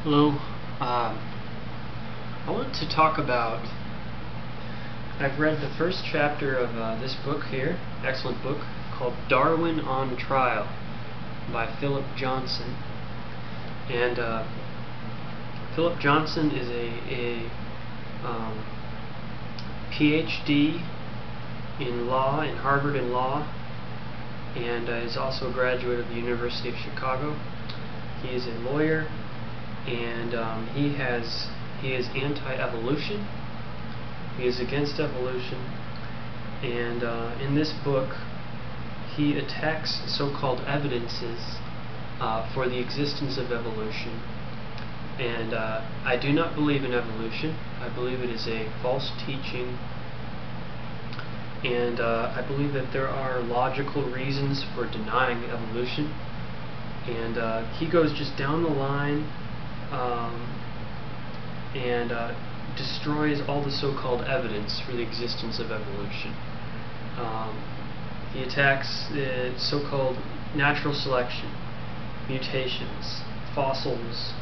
Hello. I want to talk about. I've read the first chapter of this book here, excellent book, called Darwin on Trial by Philip Johnson. And Philip Johnson is a PhD in law, in Harvard in law, and is also a graduate of the University of Chicago. He is a lawyer, and he is anti-evolution. He is against evolution, and in this book he attacks so-called evidences for the existence of evolution. And I do not believe in evolution. I believe it is a false teaching, and I believe that there are logical reasons for denying evolution. And he goes just down the line and destroys all the so-called evidence for the existence of evolution. He attacks so-called natural selection, mutations, fossils,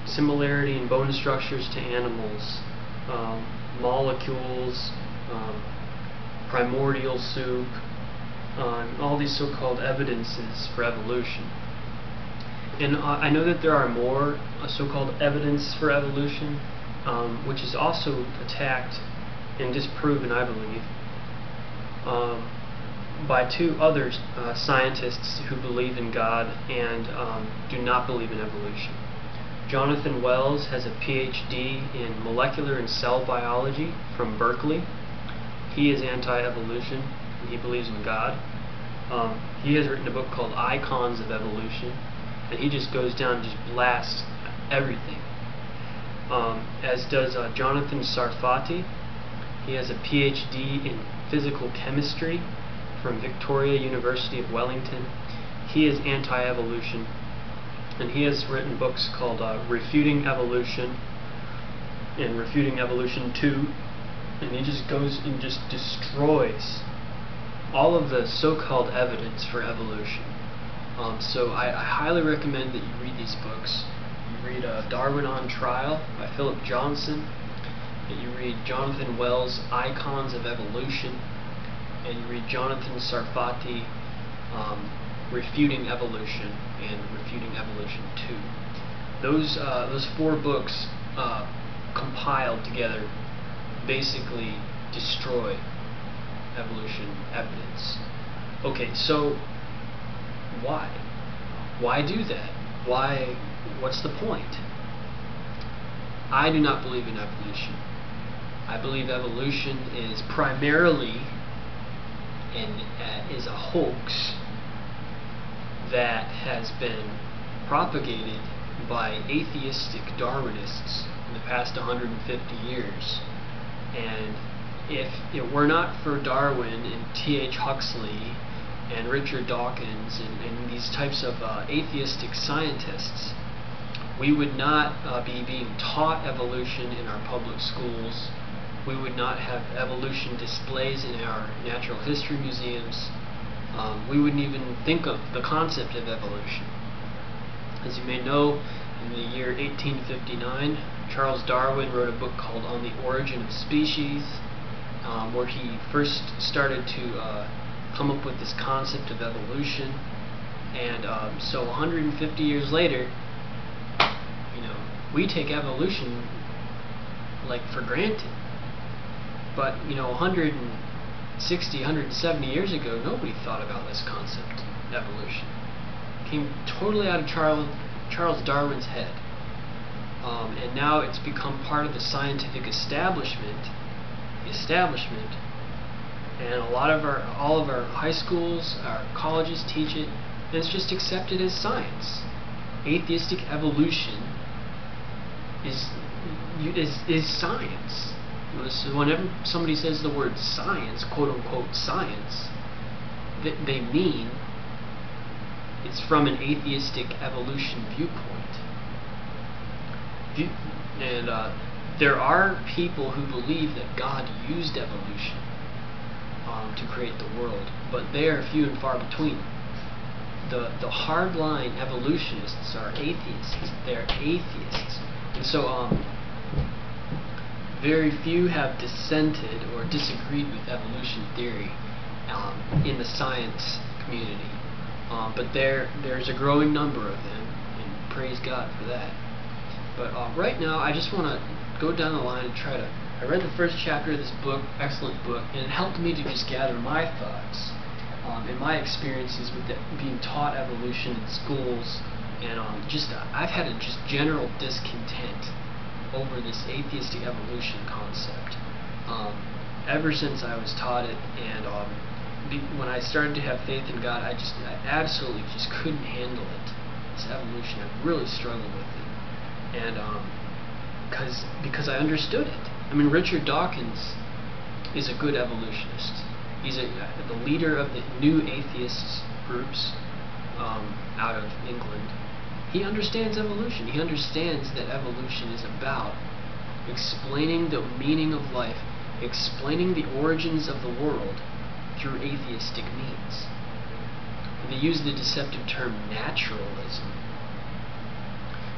similarity in bone structures to animals, molecules, primordial soup, all these so-called evidences for evolution. And I know that there are more so-called evidence for evolution, which is also attacked and disproven, I believe, by two other scientists who believe in God and do not believe in evolution. Jonathan Wells has a PhD in molecular and cell biology from Berkeley. He is anti-evolution, and he believes in God. He has written a book called Icons of Evolution, and he just goes down and just blasts everything. As does Jonathan Sarfati. He has a PhD in physical chemistry from Victoria University of Wellington. He is anti-evolution, and he has written books called Refuting Evolution and Refuting Evolution 2, and he just goes and just destroys all of the so-called evidence for evolution. So I highly recommend that you read these books. You read Darwin on Trial by Philip Johnson, that you read Jonathan Wells' Icons of Evolution, and you read Jonathan Sarfati, Refuting Evolution and Refuting Evolution 2. Those four books compiled together basically destroy evolution evidence. Okay, so why? Why do that? Why? What's the point? I do not believe in evolution. I believe evolution is primarily is a hoax that has been propagated by atheistic Darwinists in the past 150 years. And if it were not for Darwin and T.H. Huxley and Richard Dawkins and these types of atheistic scientists, we would not be being taught evolution in our public schools. We would not have evolution displays in our natural history museums. We wouldn't even think of the concept of evolution. As you may know, in the year 1859, Charles Darwin wrote a book called On the Origin of Species, where he first started to come up with this concept of evolution. And so 150 years later, we take evolution like for granted. But 160, 170 years ago, nobody thought about this concept, evolution. It came totally out of Charles Darwin's head. And now it's become part of the scientific establishment, and all of our high schools, our colleges teach it, and it's just accepted as science. Atheistic evolution is science. So whenever somebody says the word science, quote-unquote science, they mean it's from an atheistic evolution viewpoint. And there are people who believe that God used evolution to create the world, but they are few and far between. the hardline evolutionists are atheists. They're atheists. And so very few have dissented or disagreed with evolution theory in the science community. But there's a growing number of them, and praise God for that. But right now, I just want to go down the line and try to... I read the first chapter of this book, excellent book, and it helped me to just gather my thoughts and my experiences with being taught evolution in schools, and I've had a just general discontent over this atheistic evolution concept ever since I was taught it, and when I started to have faith in God, I absolutely just couldn't handle it. This evolution, I really struggled with it, and because I understood it. I mean, Richard Dawkins is a good evolutionist. He's the leader of the new atheist groups out of England. He understands evolution. He understands that evolution is about explaining the meaning of life, explaining the origins of the world through atheistic means. And they use the deceptive term naturalism,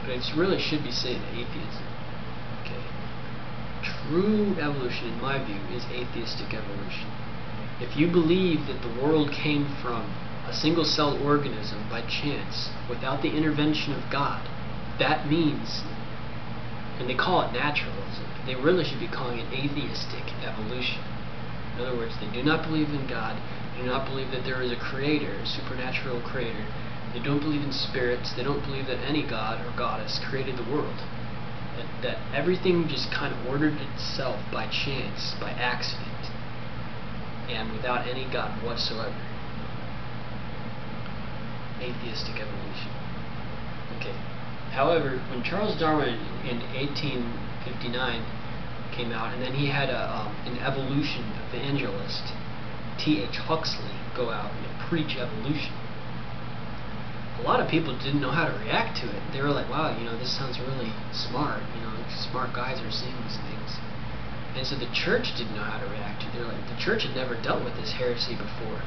but it really should be saying atheism. Okay. True evolution, in my view, is atheistic evolution. If you believe that the world came from a single-celled organism by chance, without the intervention of God, that means, and they call it naturalism, they really should be calling it atheistic evolution. In other words, they do not believe in God, they do not believe that there is a creator, a supernatural creator, they don't believe in spirits, they don't believe that any god or goddess created the world. That everything just kind of ordered itself by chance, by accident, and without any God whatsoever. Atheistic evolution. Okay. However, when Charles Darwin in 1859 came out, and then he had an evolution evangelist, T.H. Huxley, go out and preach evolution, a lot of people didn't know how to react to it. They were like, wow, this sounds really smart. Smart guys are saying these things. And so the church didn't know how to react to it. They're like, the church had never dealt with this heresy before.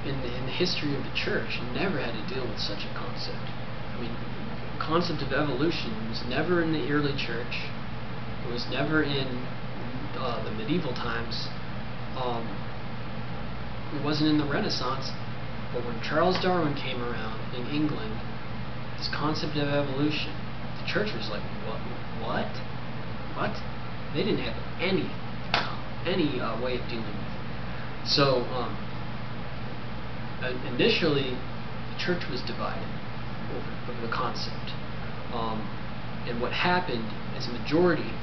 In the history of the church, never had to deal with such a concept. I mean, the concept of evolution was never in the early church. It was never in the medieval times. It wasn't in the Renaissance. But when Charles Darwin came around in England, this concept of evolution, the church was like, what? They didn't have any way of dealing with it. So initially, the church was divided over the concept. And what happened is, a majority,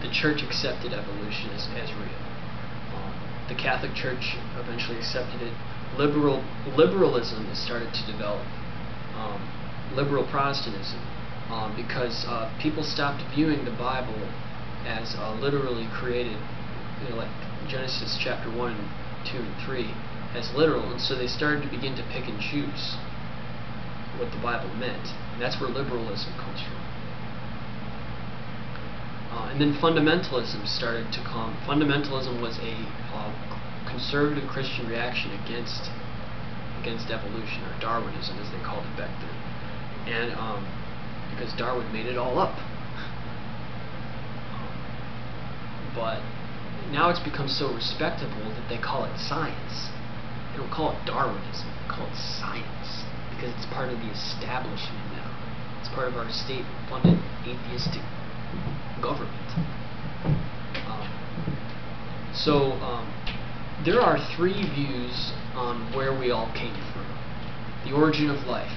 the church accepted evolution as real. The Catholic Church eventually accepted it. Liberalism has started to develop. Liberal Protestantism, because people stopped viewing the Bible as literally created, like Genesis chapter 1, 2, and 3, as literal, and so they started to begin to pick and choose what the Bible meant, and that's where liberalism comes from. And then fundamentalism started to come. Fundamentalism was a conservative Christian reaction against evolution, or Darwinism as they called it back then, and because Darwin made it all up. But now it's become so respectable that they call it science. They don't call it Darwinism, they call it science, because it's part of the establishment now. It's part of our state-funded atheistic government. There are three views on where we all came from. The origin of life,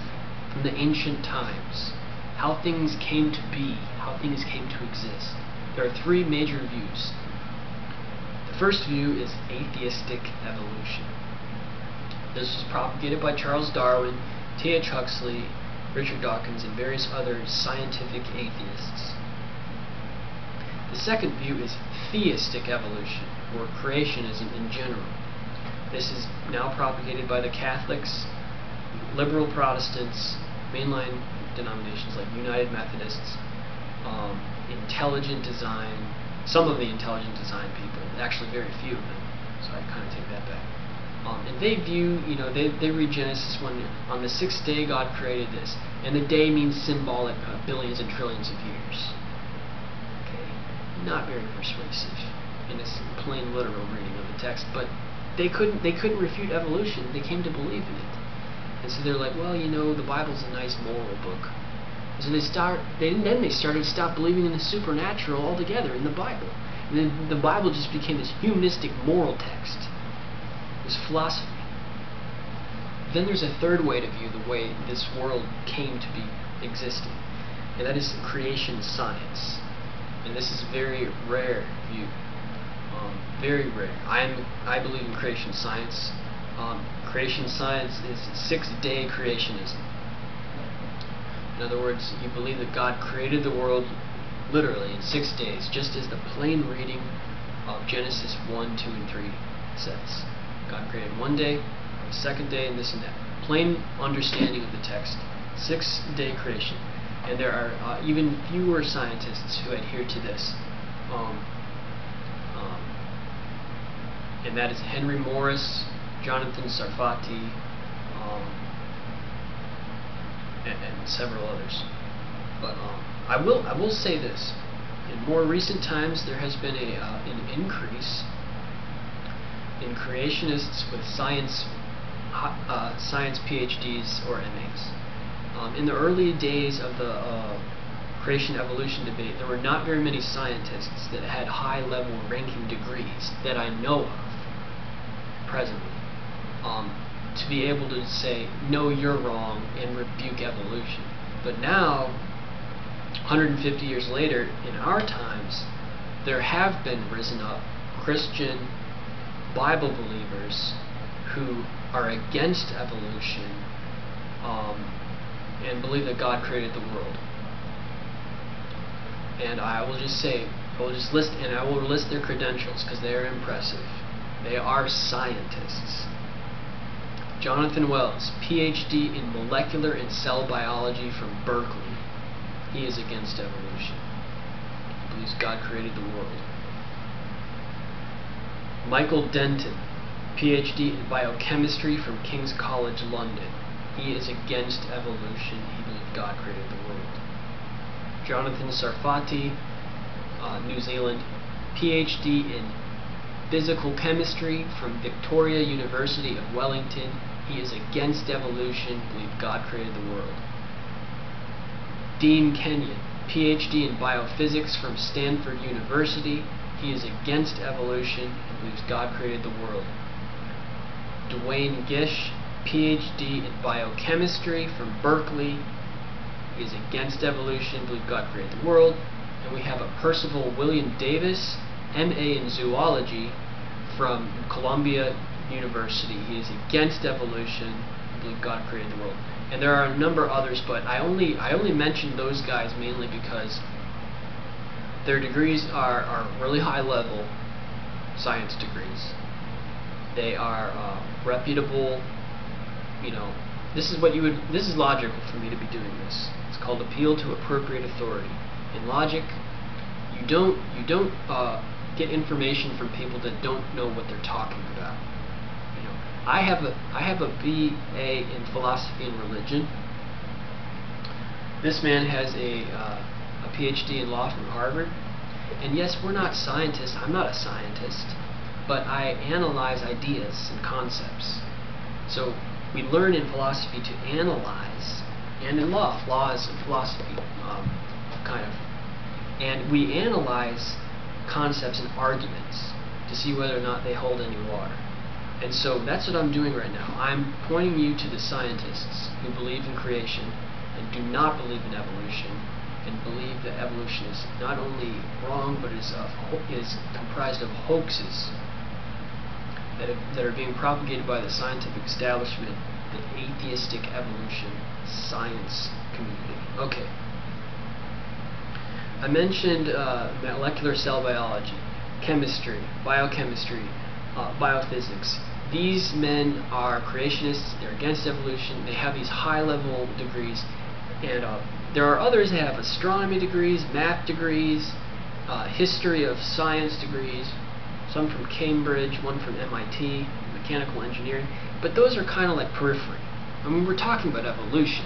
from the ancient times, how things came to be, how things came to exist. There are three major views. The first view is atheistic evolution. This was propagated by Charles Darwin, T.H. Huxley, Richard Dawkins, and various other scientific atheists. The second view is theistic evolution, or creationism in general. This is now propagated by the Catholics, liberal Protestants, mainline denominations like United Methodists, intelligent design, some of the intelligent design people, actually very few of them, so I kind of take that back. And they view, they read Genesis when on the sixth day God created this, and the day means symbolic billions and trillions of years. Okay, not very persuasive in a plain literal reading of the text, but they couldn't refute evolution. They came to believe in it, and so they're like, well, the Bible's a nice moral book. So they started to stop believing in the supernatural altogether in the Bible. And then the Bible just became this humanistic moral text. This philosophy. Then there's a third way to view the way this world came to be existing, and that is creation science. And this is a very rare view. Very rare. I believe in creation science. Creation science is six-day creationism. In other words, you believe that God created the world literally in 6 days, just as the plain reading of Genesis 1, 2, and 3 says. God created one day, the second day, and this and that. Plain understanding of the text. 6-day creation. And there are even fewer scientists who adhere to this. And that is Henry Morris, Jonathan Sarfati, and several others. But I will say this: in more recent times, there has been an increase in creationists with science PhDs or MAs. In the early days of the creation evolution debate, there were not very many scientists that had high-level ranking degrees that I know of presently, to be able to say, no, you're wrong, and rebuke evolution. But now, 150 years later, in our times, there have been risen up Christian Bible believers who are against evolution and believe that God created the world. And I will just say, I will list their credentials because they are impressive. They are scientists. Jonathan Wells, PhD in molecular and cell biology from Berkeley. He is against evolution. He believes God created the world. Michael Denton, PhD in biochemistry from King's College London. He is against evolution. He believes God created the world. Jonathan Sarfati, New Zealand, PhD in physical chemistry from Victoria University of Wellington. He is against evolution, believes God created the world. Dean Kenyon, PhD in biophysics from Stanford University. He is against evolution and believes God created the world. Dwayne Gish, PhD in biochemistry from Berkeley. He is against evolution, believes God created the world. And we have a Percival William Davis, MA in zoology from Columbia University. He is against evolution, believes God created the world. And there are a number of others, but I only mention those guys mainly because their degrees are really high level science degrees. They are reputable. This is logical for me to be doing this. It's called appeal to appropriate authority. In logic, you don't get information from people that don't know what they're talking about. I have a BA in philosophy and religion. This man has a PhD in law from Harvard. And yes, we're not scientists. I'm not a scientist, but I analyze ideas and concepts. So we learn in philosophy to analyze, and in law is philosophy, kind of. And we analyze concepts and arguments to see whether or not they hold any water. And so that's what I'm doing right now. I'm pointing you to the scientists who believe in creation and do not believe in evolution, and believe that evolution is not only wrong, but is comprised of hoaxes that are being propagated by the scientific establishment, the atheistic evolution science community. Okay. I mentioned molecular cell biology, chemistry, biochemistry, biophysics. These men are creationists. They're against evolution. They have these high-level degrees, and there are others that have astronomy degrees, math degrees, history of science degrees. Some from Cambridge, one from MIT, mechanical engineering, but those are kind of like periphery. I mean, we're talking about evolution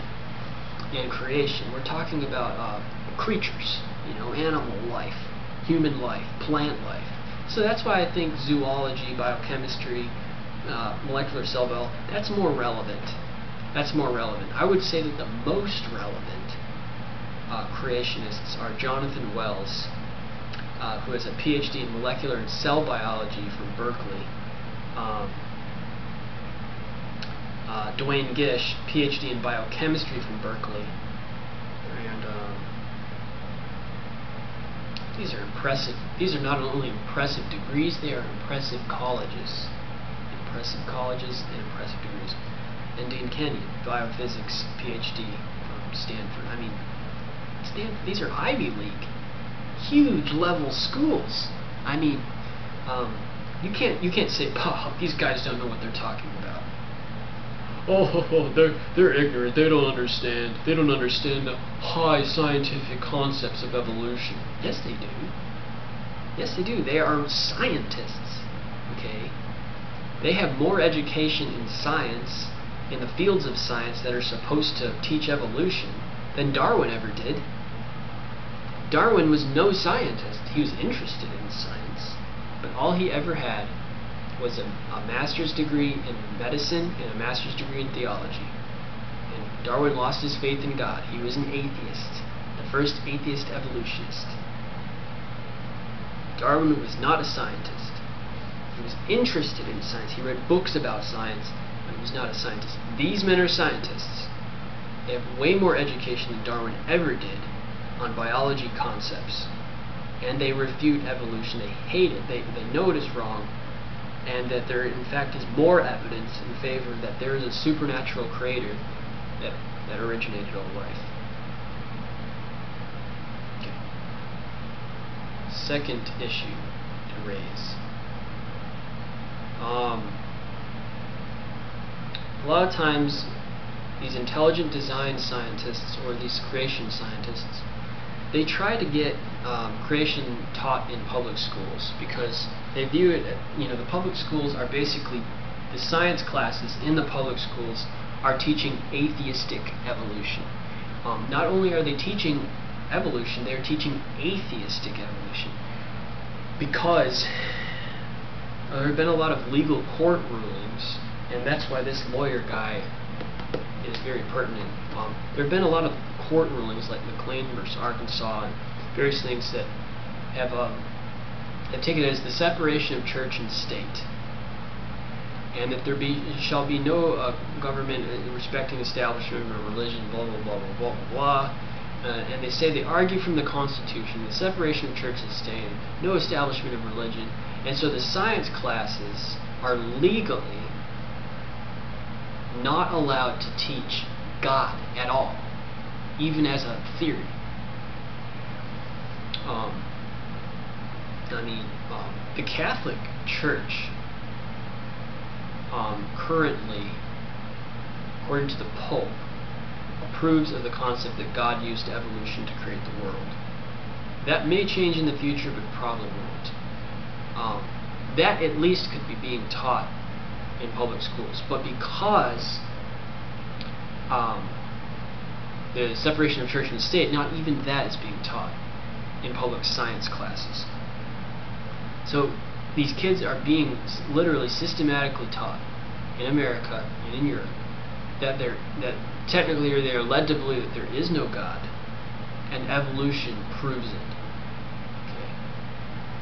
and creation. We're talking about creatures, animal life, human life, plant life. So that's why I think zoology, biochemistry, molecular cell biology, that's more relevant. That's more relevant. I would say that the most relevant creationists are Jonathan Wells, who has a PhD in molecular and cell biology from Berkeley, Dwayne Gish, PhD in biochemistry from Berkeley, and these are impressive. These are not only impressive degrees, they are impressive colleges. Impressive colleges and impressive degrees. And Dean Kenyon, biophysics, PhD from Stanford. I mean, Stanford, these are Ivy League, huge level schools. I mean, you can't say, "Oh, these guys don't know what they're talking about." Oh, they're ignorant. They don't understand. They don't understand the high scientific concepts of evolution. Yes, they do. Yes, they do. They are scientists. Okay, they have more education in science, in the fields of science that are supposed to teach evolution, than Darwin ever did. Darwin was no scientist. He was interested in science, but all he ever had was a master's degree in medicine and a master's degree in theology. And Darwin lost his faith in God. He was an atheist, the first atheist evolutionist. Darwin was not a scientist. He was interested in science. He read books about science, but he was not a scientist. These men are scientists. They have way more education than Darwin ever did on biology concepts. And they refute evolution. They hate it. They know it is wrong. And that there, in fact, is more evidence in favor that there is a supernatural creator that originated all life. Okay. Second issue to raise. A lot of times, these intelligent design scientists or these creation scientists, they try to get creation taught in public schools because they view it, the public schools are basically, the science classes in the public schools are teaching atheistic evolution. Not only are they teaching evolution, they're teaching atheistic evolution because there have been a lot of legal court rulings, and that's why this lawyer guy is very pertinent. There have been a lot of court rulings like McLean versus Arkansas and various things that have taken it as the separation of church and state, and that there shall be no government respecting establishment of religion, blah blah blah blah blah blah. And they say they argue from the Constitution, the separation of church and state, no establishment of religion, and so the science classes are legally not allowed to teach God at all, even as a theory. The Catholic Church currently, according to the Pope, approves of the concept that God used evolution to create the world. That may change in the future, but probably won't. That at least could be being taught in public schools, but because the separation of church and state, not even that is being taught in public science classes. So these kids are being literally systematically taught in America and in Europe that technically they are led to believe that there is no God, and evolution proves it. Okay.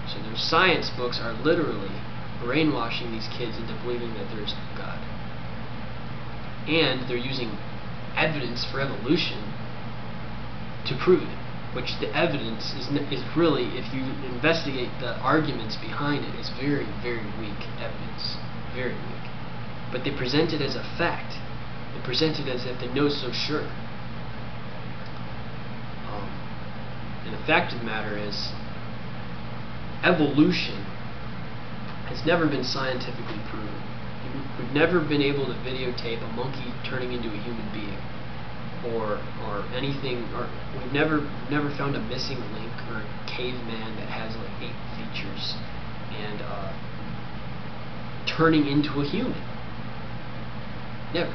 So their science books are literally brainwashing these kids into believing that there is no God. And they're using evidence for evolution to prove it, which the evidence is really, if you investigate the arguments behind it, is very, very weak evidence. Very weak. But they present it as a fact. They present it as if they know so sure. And the fact of the matter is, evolution has never been scientifically proven. We've never been able to videotape a monkey turning into a human being, or anything, or we've never found a missing link or a caveman that has like 8 features, and turning into a human. Never.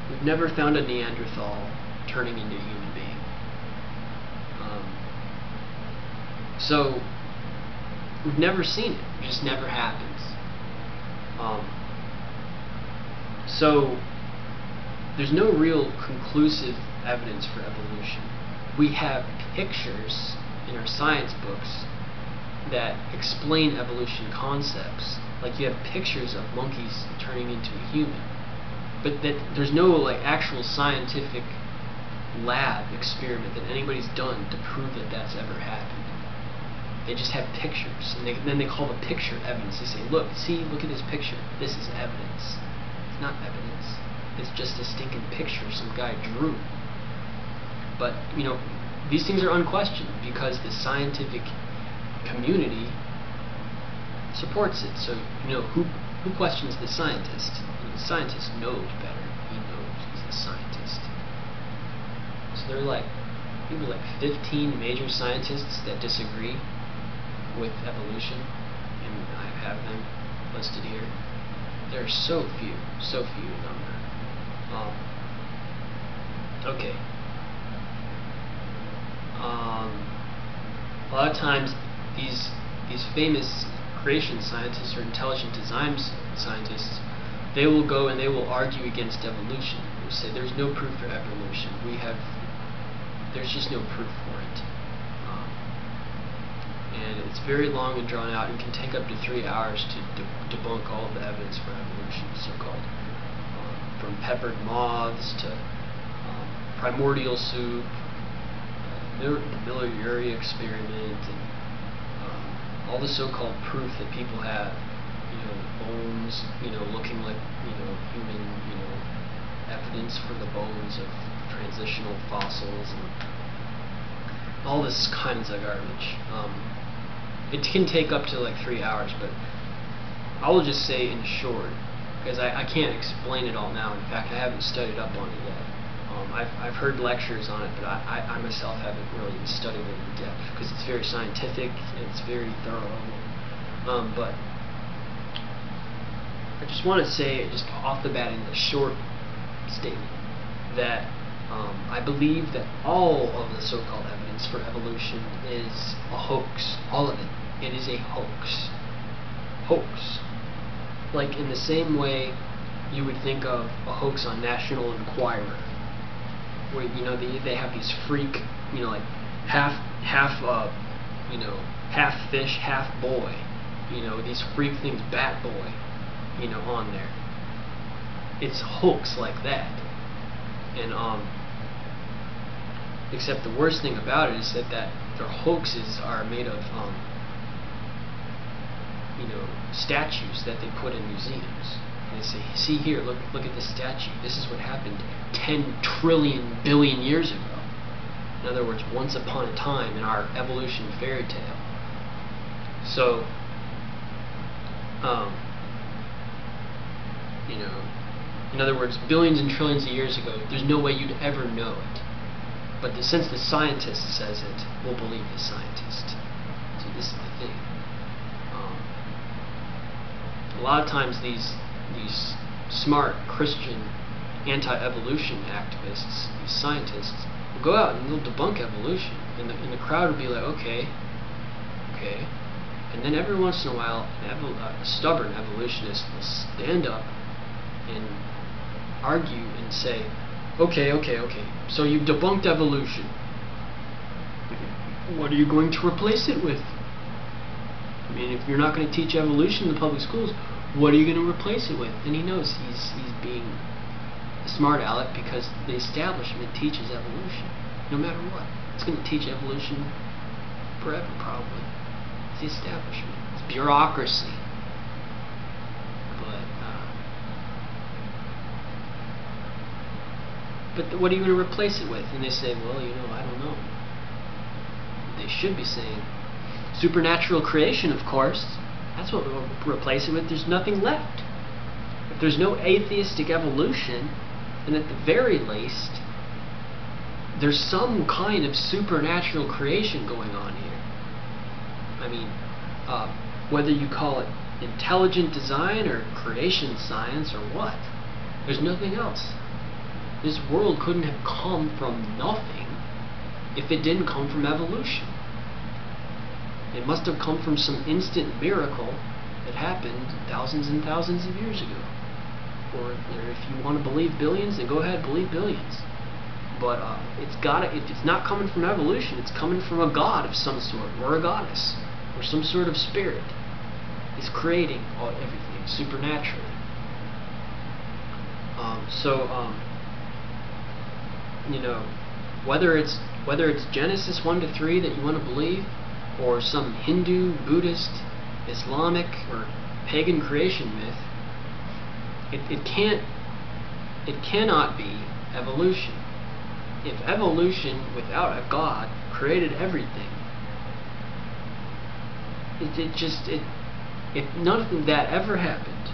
We've never found a Neanderthal turning into a human being. So we've never seen it. It just never happens. So there's no real conclusive evidence for evolution. We have pictures in our science books that explain evolution concepts. Like you have pictures of monkeys turning into a human, but that there's no like actual scientific lab experiment that anybody's done to prove that that's ever happened. They just have pictures, and then they call the picture evidence. They say, look at this picture. This is evidence. It's not evidence. It's just a stinking picture some guy drew. But, you know, these things are unquestioned because the scientific community supports it. So, you know, who questions the scientist? You know, the scientist knows better. He knows he's a scientist. So there are like, maybe like 15 major scientists that disagree with evolution, and I have them listed here. There are so few in number. Okay. A lot of times these famous creation scientists or intelligent design scientists, they will go and they will argue against evolution. They say there's no proof for evolution. There's just no proof for it. And it's very long and drawn out and can take up to 3 hours to debunk all of the evidence for evolution, so-called. From peppered moths to primordial soup, the Miller-Urey experiment, and all the so-called proof that people have, you know, bones, you know, looking like, you know, human, you know, evidence for the bones of transitional fossils, and all this kinds of garbage. It can take up to like 3 hours, but I will just say in short, because I can't explain it all now. In fact, I haven't studied up on it yet. I've heard lectures on it, but I myself haven't really studied it in depth because it's very scientific and it's very thorough. But I just want to say, just off the bat in a short statement, that I believe that all of the so-called evidence for evolution is a hoax. All of it. It is a hoax. Hoax. Like in the same way you would think of a hoax on National Enquirer, where, you know, they have these freak, you know, like half you know, half fish, half boy, you know, these freak things, Bat Boy, you know, on there. It's a hoax like that. And except the worst thing about it is that their hoaxes are made of you know, statues that they put in museums. And they say, see here, look at this statue. This is what happened 10 trillion billion years ago. In other words, once upon a time in our evolution fairy tale. So, you know, in other words, billions and trillions of years ago, there's no way you'd ever know it. But since the scientist says it, we'll believe the scientist. So this is the thing. A lot of times these smart Christian anti-evolution activists, these scientists, will go out and they'll debunk evolution, and the crowd will be like, okay, and then every once in a while, a stubborn evolutionist will stand up and argue and say, okay, so you've debunked evolution. What are you going to replace it with? I mean, if you're not going to teach evolution in the public schools, what are you going to replace it with? And he knows he's being a smart aleck because the establishment teaches evolution, no matter what. It's going to teach evolution forever, probably. It's the establishment. It's bureaucracy. But what are you going to replace it with? And they say, well, you know, I don't know. They should be saying supernatural creation, of course. That's what we'll replace it with. There's nothing left. If there's no atheistic evolution, then at the very least, there's some kind of supernatural creation going on here. I mean, whether you call it intelligent design or creation science or what? There's nothing else. This world couldn't have come from nothing if it didn't come from evolution. It must have come from some instant miracle that happened thousands and thousands of years ago. Or if you want to believe billions, then go ahead, believe billions. But if it's not coming from evolution, it's coming from a god of some sort, or a goddess, or some sort of spirit is creating everything supernaturally. Whether it's Genesis 1-3 that you want to believe, or some Hindu, Buddhist, Islamic, or pagan creation myth, it cannot be evolution. If evolution without a God created everything, if none of that ever happened,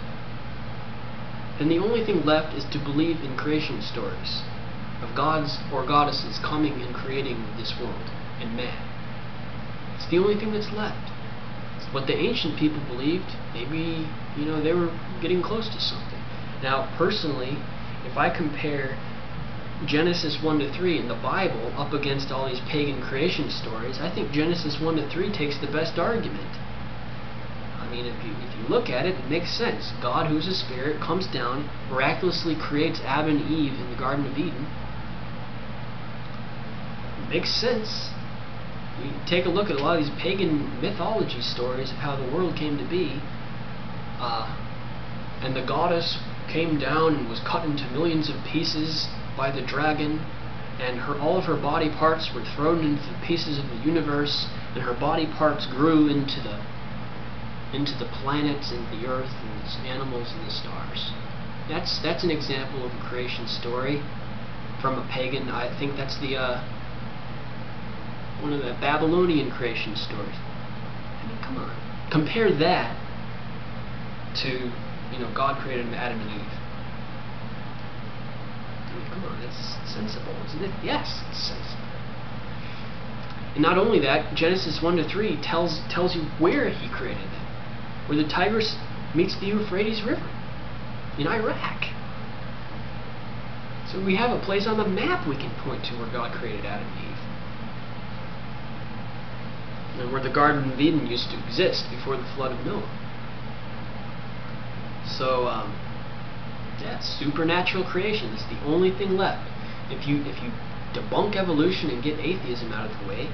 then the only thing left is to believe in creation stories of gods or goddesses coming and creating this world and man. It's the only thing that's left. It's what the ancient people believed. Maybe, they were getting close to something. Now, personally, if I compare Genesis 1-3 in the Bible up against all these pagan creation stories, I think Genesis 1-3 takes the best argument. I mean, if you look at it, it makes sense. God, who's a spirit, comes down, miraculously creates Adam and Eve in the Garden of Eden. It makes sense. You take a look at a lot of these pagan mythology stories of how the world came to be, and the goddess came down and was cut into millions of pieces by the dragon, and all of her body parts were thrown into the pieces of the universe, and her body parts grew into the planets and the earth and the animals and the stars. That's an example of a creation story from a pagan. I think that's one of the Babylonian creation stories. I mean, come on. Compare that to, God created Adam and Eve. I mean, come on, that's sensible, isn't it? Yes, it's sensible. And not only that, Genesis 1-3 tells you where he created them. Where the Tigris meets the Euphrates River in Iraq. So we have a place on the map we can point to where God created Adam and Eve. And where the Garden of Eden used to exist before the flood of Noah. So, supernatural creation is the only thing left. If you debunk evolution and get atheism out of the way,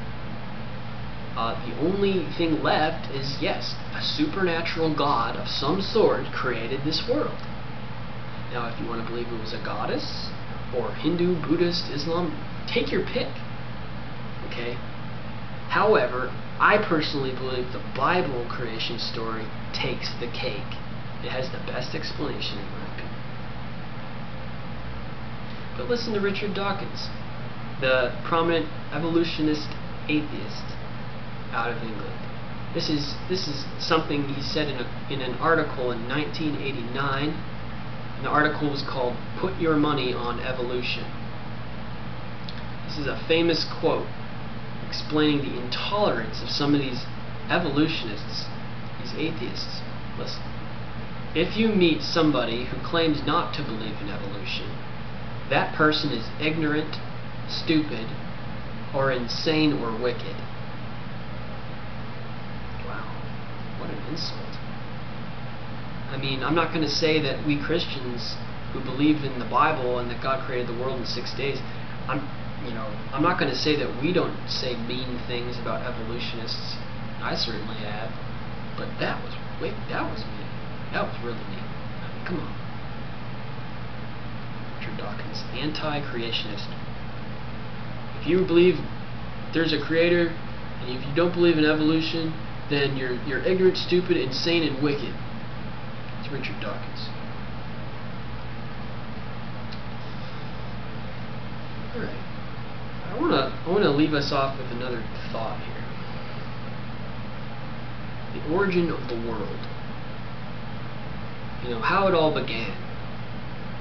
the only thing left is, yes, a supernatural God of some sort created this world. Now, if you want to believe it was a goddess, or Hindu, Buddhist, Islam, take your pick. Okay? However, I personally believe the Bible creation story takes the cake. It has the best explanation, in my opinion. But listen to Richard Dawkins, the prominent evolutionist atheist out of England. This is something he said in an article in 1989. And the article was called "Put Your Money on Evolution." This is a famous quote explaining the intolerance of some of these evolutionists, these atheists. Listen. If you meet somebody who claims not to believe in evolution, that person is ignorant, stupid, or insane or wicked. Wow, what an insult. I mean, I'm not going to say that we Christians who believe in the Bible and that God created the world in 6 days, I'm not going to say that we don't say mean things about evolutionists. I certainly have. But that was mean. That was really mean. I mean, come on. Richard Dawkins, anti-creationist. If you believe there's a creator, and if you don't believe in evolution, then you're ignorant, stupid, insane, and wicked. It's Richard Dawkins. Alright. I wanna leave us off with another thought here. The origin of the world. How it all began.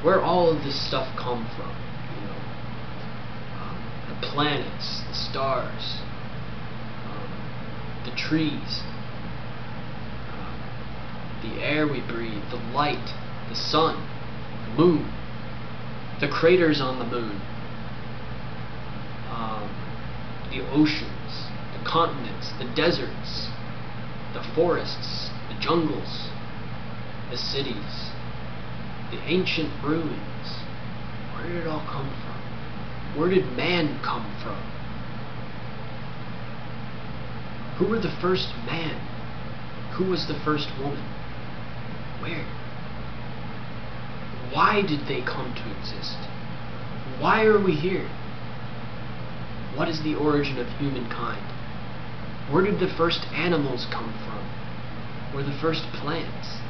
Where all of this stuff come from. The planets, the stars, the trees, the air we breathe, the light, the sun, the moon, the craters on the moon, the oceans, the continents, the deserts, the forests, the jungles, the cities, the ancient ruins. Where did it all come from? Where did man come from? Who were the first man? Who was the first woman? Where? Why did they come to exist? Why are we here? What is the origin of humankind? Where did the first animals come from? Where the first plants?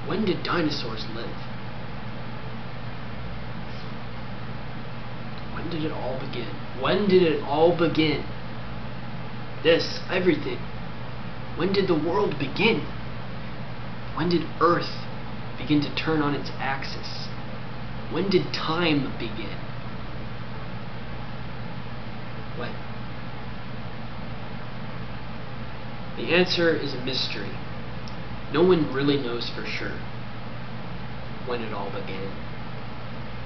When did dinosaurs live? When did it all begin? When did it all begin? This, everything. When did the world begin? When did Earth begin to turn on its axis? When did time begin? When? The answer is a mystery. No one really knows for sure when it all began.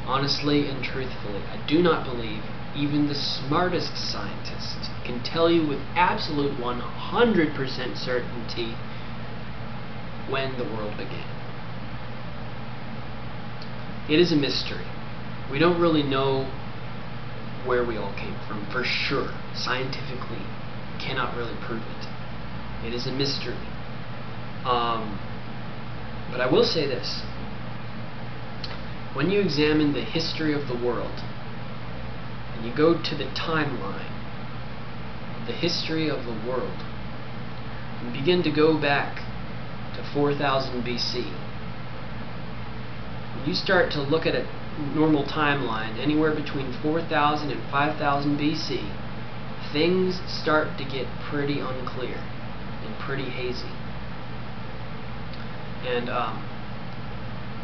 Honestly and truthfully, I do not believe even the smartest scientists can tell you with absolute 100% certainty when the world began. It is a mystery. We don't really know where we all came from for sure. Scientifically, cannot really prove it. It is a mystery. But I will say this. When you examine the history of the world, and you go to the timeline of the history of the world, and begin to go back to 4000 BC, when you start to look at a normal timeline, anywhere between 4000 and 5000 BC, things start to get pretty unclear and pretty hazy. And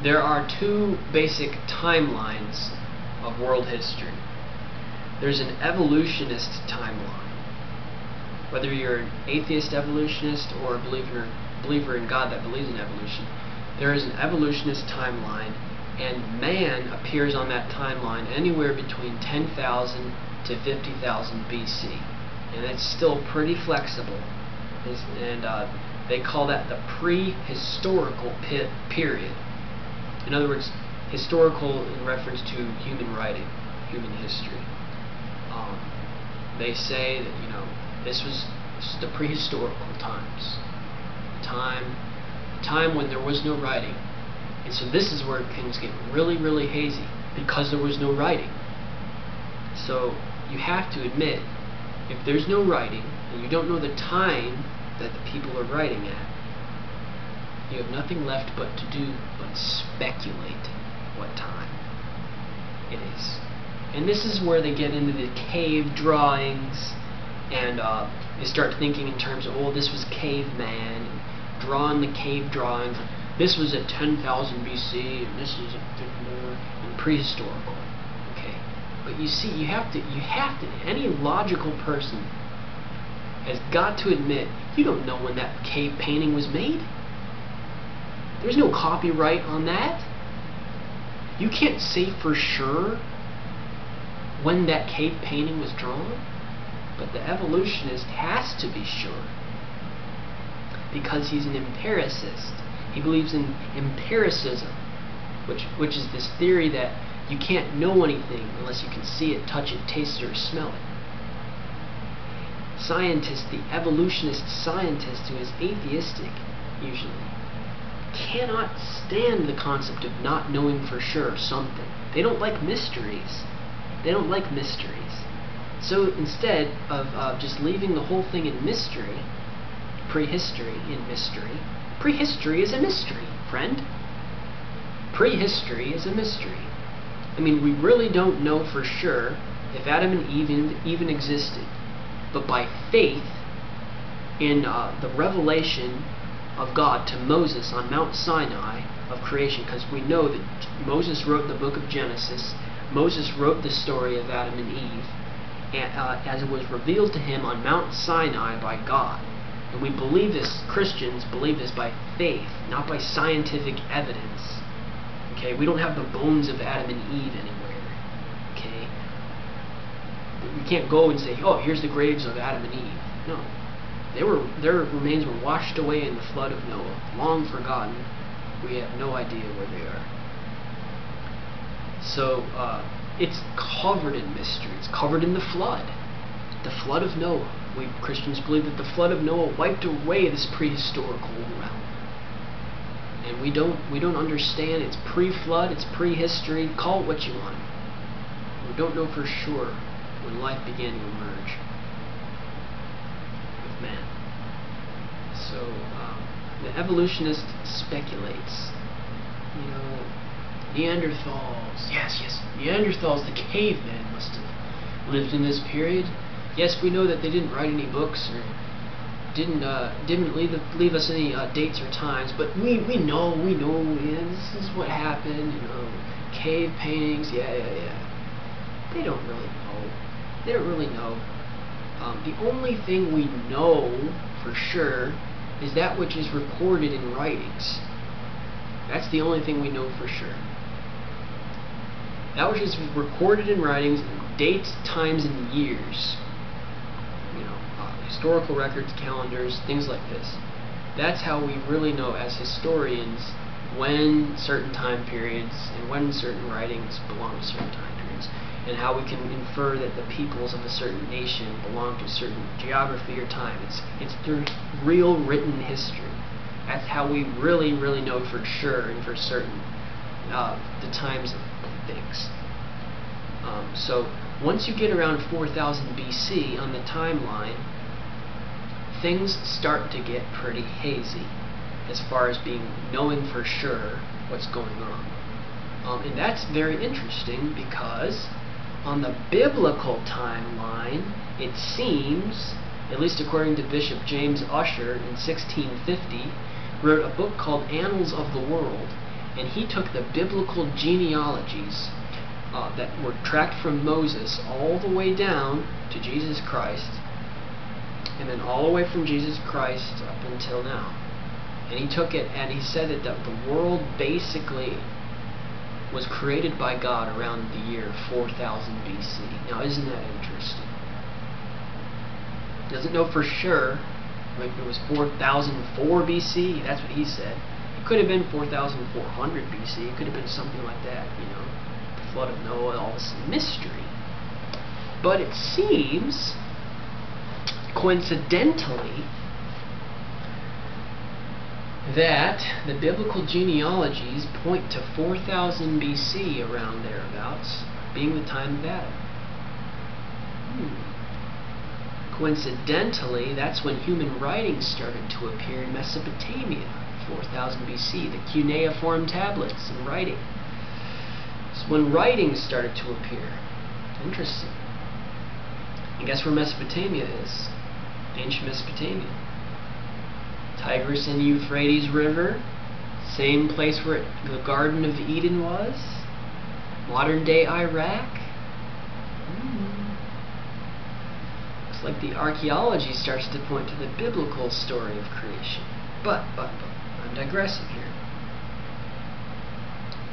there are two basic timelines of world history. There's an evolutionist timeline. Whether you're an atheist evolutionist or a believer in God that believes in evolution, there is an evolutionist timeline, and man appears on that timeline anywhere between 10,000 to 50,000 BC. And it's still pretty flexible. They call that the prehistorical period. In other words, historical in reference to human writing, human history. They say that this was the prehistorical times, time when there was no writing, and so this is where things get really, really hazy because there was no writing. So you have to admit, if there's no writing and you don't know the time that the people are writing at, you have nothing left but to do but speculate what time it is. And this is where they get into the cave drawings, and they start thinking in terms of, oh, this was caveman, and drawing the cave drawings. This was at 10,000 BC, and this is and prehistorical. Okay, but you see, you have to. Any logical person has got to admit, you don't know when that cave painting was made. There's no copyright on that. You can't say for sure when that cave painting was drawn, but the evolutionist has to be sure because he's an empiricist. He believes in empiricism, which is this theory that you can't know anything unless you can see it, touch it, taste it, or smell it. Scientist, the evolutionist scientist who is atheistic, usually, cannot stand the concept of not knowing for sure something. They don't like mysteries. They don't like mysteries. So instead of just leaving the whole thing in mystery, prehistory in mystery, prehistory is a mystery, friend. Prehistory is a mystery. I mean, we really don't know for sure if Adam and Eve even existed. But by faith in the revelation of God to Moses on Mount Sinai of creation, because we know that Moses wrote the book of Genesis, Moses wrote the story of Adam and Eve, and, as it was revealed to him on Mount Sinai by God. And we believe this, Christians believe this by faith, not by scientific evidence. Okay, we don't have the bones of Adam and Eve anywhere. Okay, we can't go and say, oh, here's the graves of Adam and Eve. No, their remains were washed away in the flood of Noah, long forgotten. We have no idea where they are. So it's covered in mystery. It's covered in the flood of Noah. We Christians believe that the flood of Noah wiped away this prehistorical realm. And we don't understand. It's pre-flood, it's prehistory. Call it what you want. We don't know for sure when life began to emerge with man. So the evolutionist speculates. Neanderthals. Yes. Neanderthals, the cavemen, must have lived in this period. Yes, we know that they didn't write any books or didn't leave us any dates or times, but we know, this is what happened, cave paintings, yeah. They don't really know. The only thing we know for sure is that which is recorded in writings. That's the only thing we know for sure. That which is recorded in writings, dates, times, and years. Historical records, calendars, things like this. That's how we really know as historians when certain time periods and when certain writings belong to certain time periods, and how we can infer that the peoples of a certain nation belong to a certain geography or time. It's through real written history. That's how we really know for sure and for certain the times of things. So once you get around 4000 BC on the timeline, things start to get pretty hazy as far as knowing for sure what's going on. And that's very interesting because on the biblical timeline, it seems, at least according to Bishop James Ussher in 1650, wrote a book called Annals of the World, and he took the biblical genealogies that were tracked from Moses all the way down to Jesus Christ, and then all the way from Jesus Christ up until now. And he took it and he said that the world basically was created by God around the year 4000 BC. Now, isn't that interesting? Doesn't know for sure. Maybe it was 4004 BC. That's what he said. It could have been 4400 BC. It could have been something like that. The flood of Noah, all this mystery. But it seems, coincidentally, that the biblical genealogies point to 4000 BC, around thereabouts, being the time of Adam. Coincidentally, that's when human writing started to appear in Mesopotamia, 4000 BC, the cuneiform tablets and writing. It's when writing started to appear. Interesting. And guess where Mesopotamia is? Ancient Mesopotamia. Tigris and Euphrates River, same place where the Garden of Eden was. Modern day Iraq. Looks like the archaeology starts to point to the biblical story of creation. But, I'm digressing here.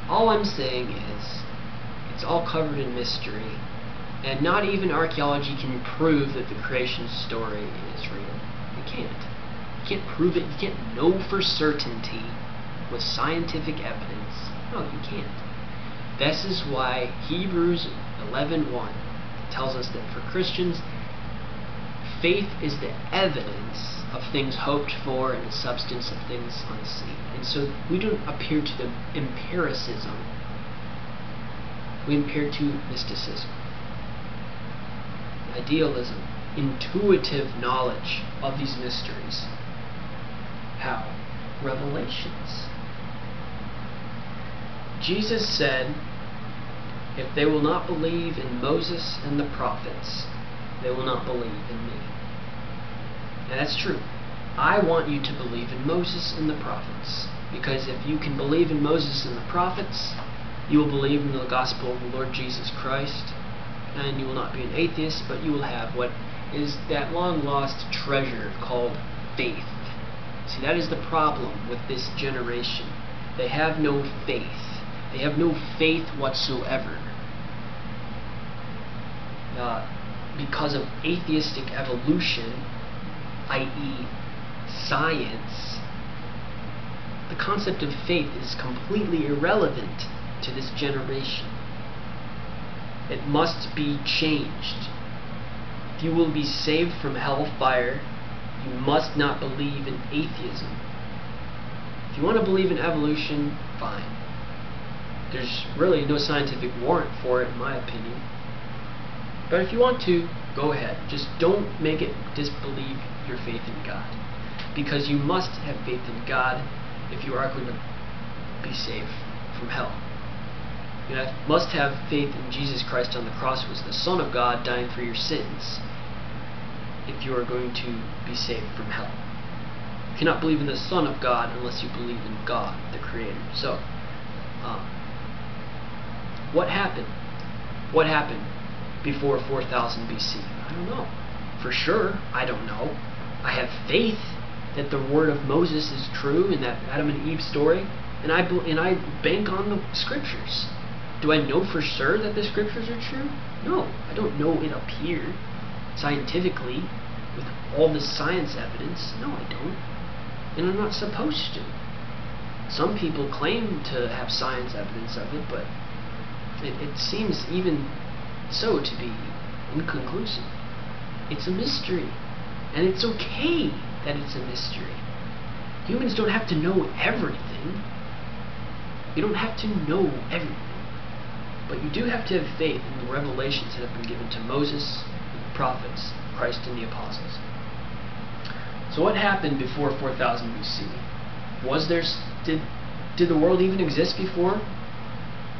All I'm saying is, it's all covered in mystery, and not even archaeology can prove that the creation story is real. It can't. You can't prove it. You can't know for certainty with scientific evidence. No, you can't. This is why Hebrews 11:1 tells us that for Christians, faith is the evidence of things hoped for and the substance of things unseen. And so we don't appear to the empiricism. We appear to mysticism, idealism, intuitive knowledge of these mysteries. How? Revelations. Jesus said, if they will not believe in Moses and the prophets, they will not believe in me. And that's true. I want you to believe in Moses and the prophets, because if you can believe in Moses and the prophets, you will believe in the gospel of the Lord Jesus Christ, and you will not be an atheist, but you will have what is that long lost treasure called faith. See, that is the problem with this generation. They have no faith. They have no faith whatsoever. Because of atheistic evolution, i.e. science, the concept of faith is completely irrelevant to this generation. It must be changed. If you will be saved from hellfire, you must not believe in atheism. If you want to believe in evolution, fine. There's really no scientific warrant for it, in my opinion. But if you want to, go ahead. Just don't make it disbelieve your faith in God. Because you must have faith in God if you are going to be saved from hell. You must have faith in Jesus Christ on the cross, who was the Son of God, dying for your sins, if you are going to be saved from hell. You cannot believe in the Son of God unless you believe in God, the Creator. So, what happened? What happened before 4000 BC? I don't know. For sure, I don't know. I have faith that the word of Moses is true in that Adam and Eve story, and I bank on the scriptures. Do I know for sure that the scriptures are true? No, I don't know it up here scientifically with all the science evidence. No, I don't. And I'm not supposed to. Some people claim to have science evidence of it, but it seems even so to be inconclusive. It's a mystery, and it's okay that it's a mystery. Humans don't have to know everything. You don't have to know everything. But you do have to have faith in the revelations that have been given to Moses, the prophets, Christ, and the apostles. So what happened before 4000 BC? Did the world even exist before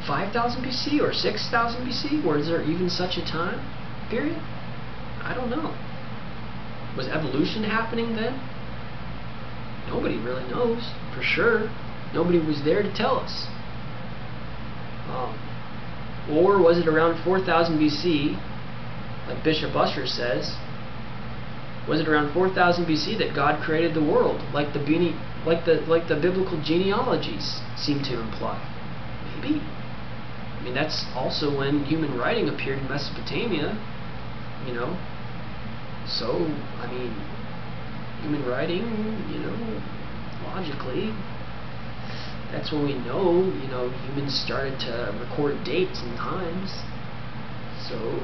5000 BC or 6000 BC? Was there even such a time period? I don't know. Was evolution happening then? Nobody really knows for sure. Nobody was there to tell us. Or was it around 4000 BC, like Bishop Usher says? Was it around 4000 BC that God created the world, like the biblical genealogies seem to imply? Maybe. I mean, that's also when human writing appeared in Mesopotamia, you know. So, I mean, human writing, you know, logically, that's when we know, you know, humans started to record dates and times. So,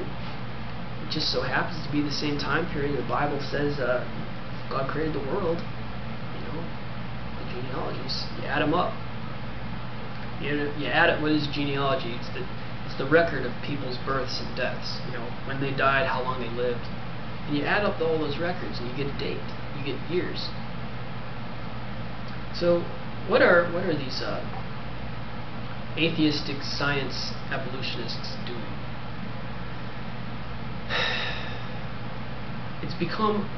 it just so happens to be the same time period the Bible says God created the world. You know, the genealogies, you add them up. You add it with his genealogy. It's the record of people's births and deaths. You know, when they died, how long they lived. And you add up all those records and you get a date. You get years. So, what are these atheistic science evolutionists doing? It's become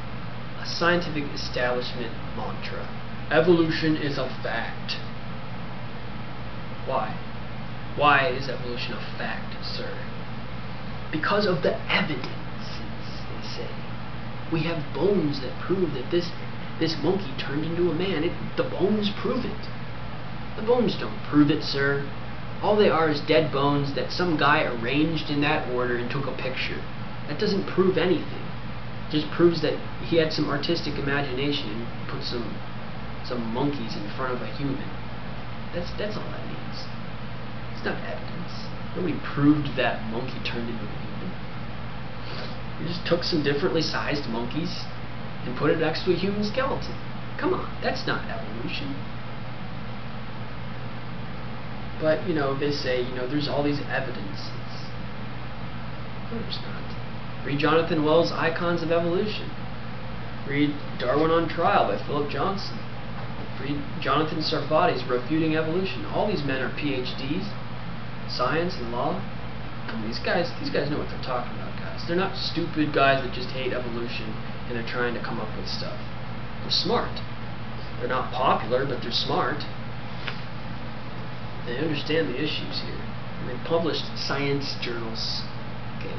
a scientific establishment mantra. Evolution is a fact. Why? Why is evolution a fact, sir? Because of the evidences, they say. We have bones that prove that this monkey turned into a man. The bones prove it. The bones don't prove it, sir. All they are is dead bones that some guy arranged in that order and took a picture. That doesn't prove anything. It just proves that he had some artistic imagination and put some monkeys in front of a human. That's all that means. It's not evidence. Nobody proved that monkey turned into a human. You just took some differently sized monkeys and put it next to a human skeleton. Come on, that's not evolution. But, you know, they say, you know, there's all these evidences. No, there's not. Read Jonathan Wells' Icons of Evolution. Read Darwin on Trial by Philip Johnson. Read Jonathan Sarfati's Refuting Evolution. All these men are PhDs, science and law. These guys know what they're talking about, guys. They're not stupid guys that just hate evolution and they're trying to come up with stuff. They're smart. They're not popular, but they're smart. They understand the issues here. And they published science journals. Okay.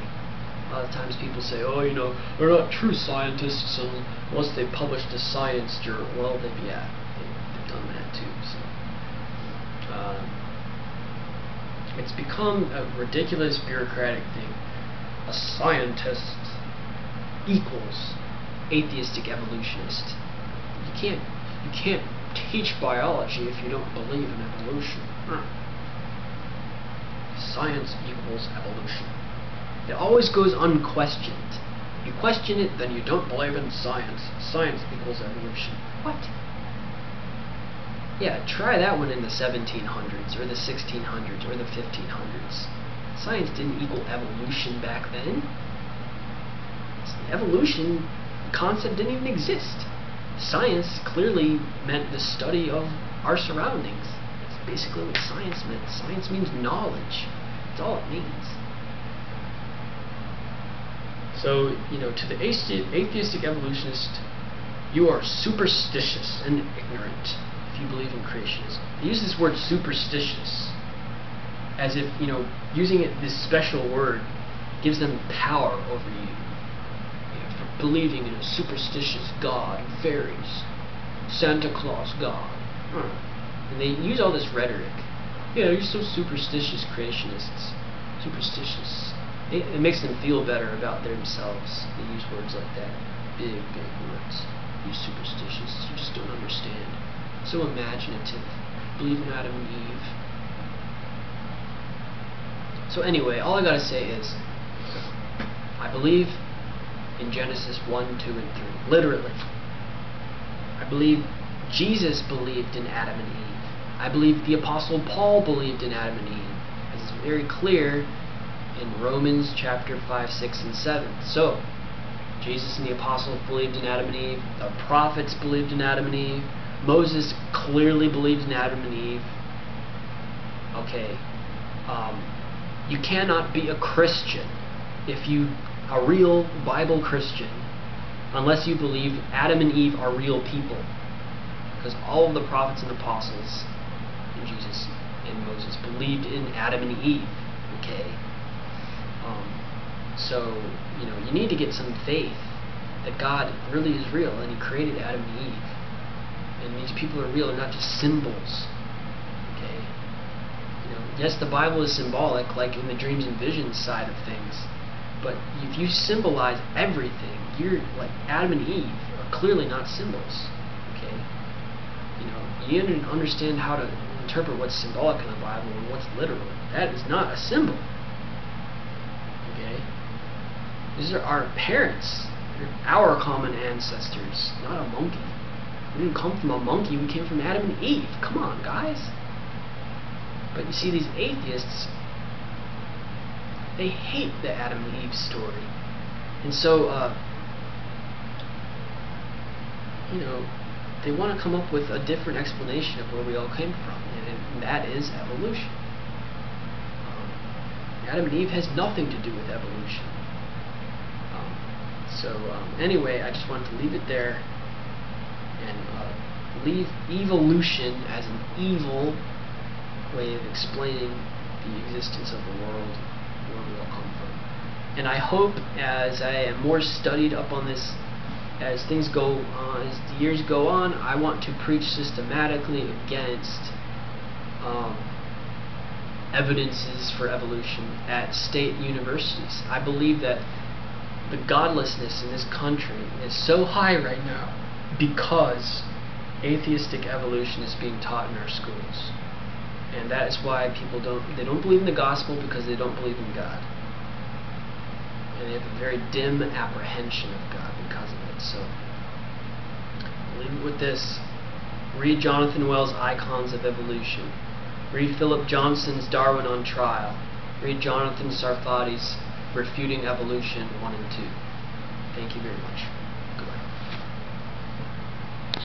A lot of times people say, oh, they're not true scientists unless they published a science journal. Well, they've done that too. So, it's become a ridiculous bureaucratic thing. A scientist equals atheistic evolutionist. You can't teach biology if you don't believe in evolution. Science equals evolution. It always goes unquestioned. You question it, then you don't believe in science. Science equals evolution. What? Yeah, try that one in the 1700s, or the 1600s, or the 1500s. Science didn't equal evolution back then. Evolution concept didn't even exist. Science clearly meant the study of our surroundings. That's basically what science meant. Science means knowledge. That's all it means. So, to the atheistic evolutionist, you are superstitious and ignorant if you believe in creationism. They use this word superstitious as if, using this special word gives them power over you. For believing in a superstitious God, fairies, Santa Claus God. And they use all this rhetoric. You're so superstitious, creationists. Superstitious. It makes them feel better about themselves. They use words like that. Big words. You superstitious. You just don't understand. So imaginative. Believe in Adam and Eve. So anyway, all I gotta say is, I believe in Genesis 1, 2, and 3. Literally. I believe Jesus believed in Adam and Eve. I believe the Apostle Paul believed in Adam and Eve. As is very clear in Romans chapter 5, 6, and 7. So, Jesus and the apostles believed in Adam and Eve. The prophets believed in Adam and Eve. Moses clearly believed in Adam and Eve. Okay. You cannot be a Christian a real Bible Christian, unless you believe Adam and Eve are real people. Because all of the prophets and apostles, and Jesus and Moses, believed in Adam and Eve. Okay? So, you need to get some faith that God really is real and He created Adam and Eve. And these people are real, they're not just symbols. Okay? Yes, the Bible is symbolic, like in the dreams and visions side of things. But if you symbolize everything, you're like Adam and Eve are clearly not symbols. Okay? You need to understand how to interpret what's symbolic in the Bible and what's literal. That is not a symbol. Okay? These are our parents. They're our common ancestors, not a monkey. We didn't come from a monkey, we came from Adam and Eve. Come on, guys. But you see, these atheists, they hate the Adam and Eve story. And so, they want to come up with a different explanation of where we all came from, and that is evolution. Adam and Eve has nothing to do with evolution. Anyway, I just wanted to leave it there and leave evolution as an evil way of explaining the existence of the world, where we all come from. And I hope, as I am more studied up on this, as things go on, as the years go on, I want to preach systematically against evidences for evolution at state universities. I believe that the godlessness in this country is so high right now because atheistic evolution is being taught in our schools. And that is why people don't believe in the gospel, because they don't believe in God. And they have a very dim apprehension of God because of it. So, I'll leave it with this. Read Jonathan Wells' Icons of Evolution. Read Philip Johnson's Darwin on Trial. Read Jonathan Sarfati's Refuting Evolution 1 and 2. Thank you very much.